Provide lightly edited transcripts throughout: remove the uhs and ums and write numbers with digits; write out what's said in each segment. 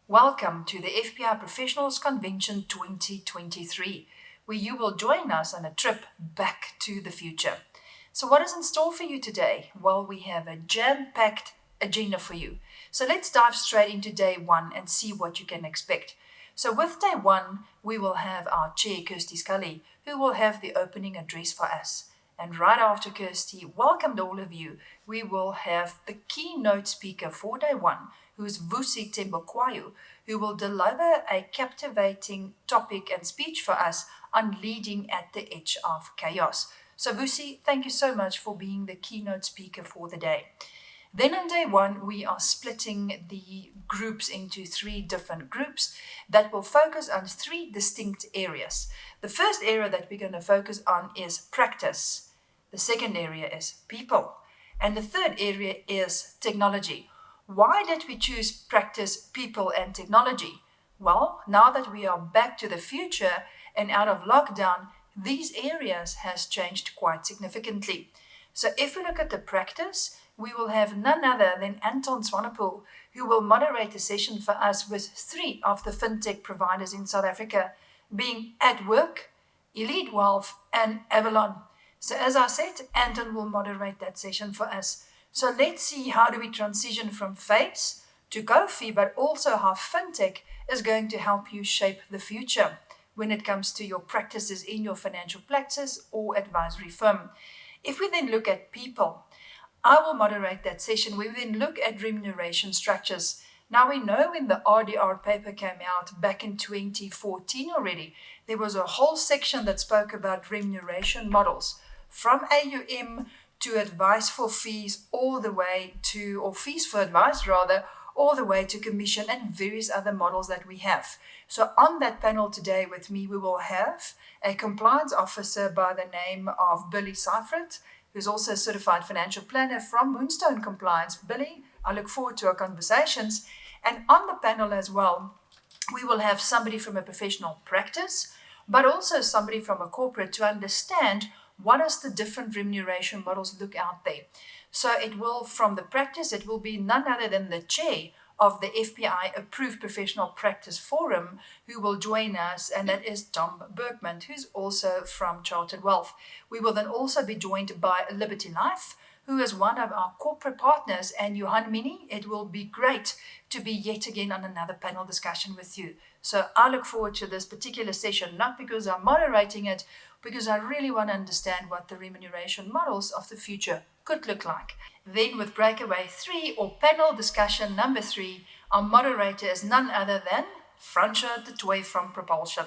Welcome to the FPI Professionals Convention 2023, where you will join us on a trip back to the future. So what is in store for you today? Well, we have a jam-packed agenda for you. So let's dive straight into day one and see what you can expect. So with day one, we will have our chair, Kirsty Scully, who will have the opening address for us. And right after Kirsty welcomed all of you, we will have the keynote speaker for day one, who is Vusi Tembokwayo, who will deliver a captivating topic and speech for us on leading at the edge of chaos. So Vusi, thank you so much for being the keynote speaker for the day. Then on day one, we are splitting the groups into three different groups that will focus on three distinct areas. The first area that we're going to focus on is practice. The second area is people. And the third area is technology. Why did we choose practice, people, and technology? Well, now that we are back to the future and out of lockdown, these areas has changed quite significantly. So if we look at the practice, we will have none other than Anton Swanepoel, who will moderate a session for us with three of the fintech providers in South Africa, being At Work, Elite Wealth, and Avalon. So as I said, Anton will moderate that session for us. So let's see how do we transition from FACE to Kofi, but also how fintech is going to help you shape the future when it comes to your practices in your financial practice or advisory firm. If we then look at people, I will moderate that session. We then look at remuneration structures. Now we know when the RDR paper came out back in 2014 already, there was a whole section that spoke about remuneration models from AUM to advice for fees all the way to, or fees for advice rather, all the way to commission and various other models that we have. So on that panel today with me, we will have a compliance officer by the name of Billy Seifert, who's also a certified financial planner from Moonstone Compliance. Billy, I look forward to our conversations. And on the panel as well, we will have somebody from a professional practice, but also somebody from a corporate to understand what does the different remuneration models look out there. So it will, from the practice, it will be none other than the chair of the FPI Approved Professional Practice Forum who will join us, and that is Tom Berkman, who's also from Chartered Wealth. We will then also be joined by Liberty Life, who is one of our corporate partners, and Johan Mini. It will be great to be yet again on another panel discussion with you. So I look forward to this particular session, not because I'm moderating it, because I really want to understand what the remuneration models of the future could look like. Then with breakaway 3 or panel discussion number 3, our moderator is none other than Francois de Toy from Propulsion.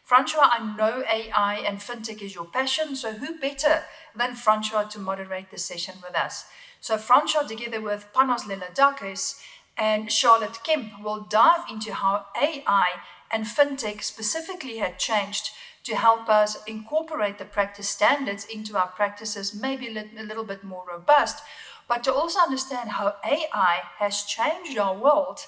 Francois, I know AI and fintech is your passion, so who better than Francois to moderate the session with us? So Francois, together with Panos Leladakis and Charlotte Kemp, will dive into how AI and fintech specifically had changed to help us incorporate the practice standards into our practices, maybe a little bit more robust, but to also understand how AI has changed our world.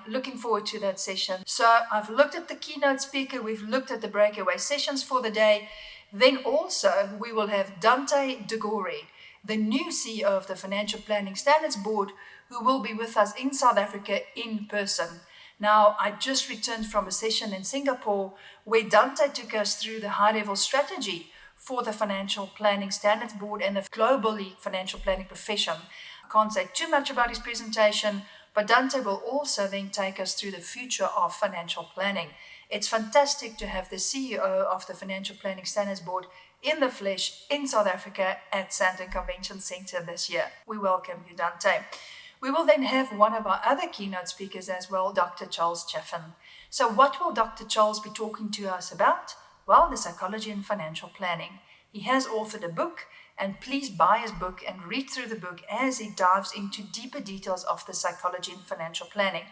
Looking forward to that session. So I've looked at the keynote speaker, we've looked at the breakaway sessions for the day. Then also we will have Dante De Gore, the new CEO of the Financial Planning Standards Board, who will be with us in South Africa in person. Now, I just returned from a session in Singapore where Dante took us through the high-level strategy for the Financial Planning Standards Board and the globally financial planning profession. I can't say too much about his presentation, but Dante will also then take us through the future of financial planning. It's fantastic to have the CEO of the Financial Planning Standards Board in the flesh in South Africa at Sandton Convention Centre this year. We welcome you, Dante. We will then have one of our other keynote speakers as well, Dr. Charles Chaffin. So what will Dr. Charles be talking to us about? Well, the psychology in financial planning. He has authored a book, and please buy his book and read through the book as he dives into deeper details of the psychology in financial planning.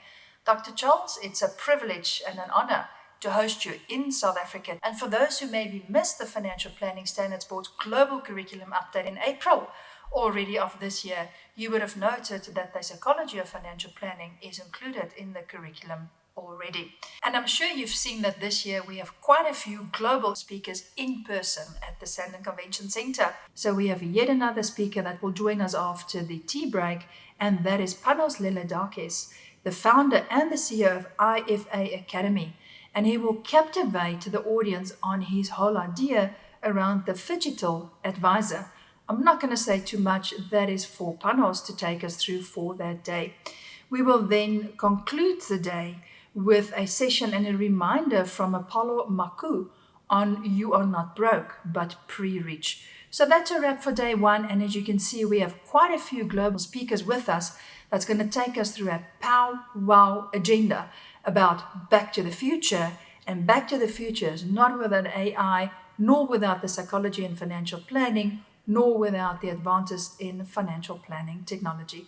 Dr. Charles, it's a privilege and an honor to host you in South Africa. And for those who maybe missed the Financial Planning Standards Board's global curriculum update in April already of this year, you would have noted that the psychology of financial planning is included in the curriculum already. And I'm sure you've seen that this year we have quite a few global speakers in person at the Sandton Convention Center. So we have yet another speaker that will join us after the tea break, and that is Panos Lelané, the founder and the CEO of IFA Academy. And he will captivate the audience on his whole idea around the digital advisor. I'm not going to say too much. That is for Panos to take us through for that day. We will then conclude the day with a session and a reminder from Apollo Maku on You Are Not Broke, but Pre-Rich. So that's a wrap for day one. And as you can see, we have quite a few global speakers with us that's going to take us through a pow-wow agenda about Back to the Future. And Back to the Future is not without AI, nor without the psychology and financial planning, nor without the advances in financial planning technology.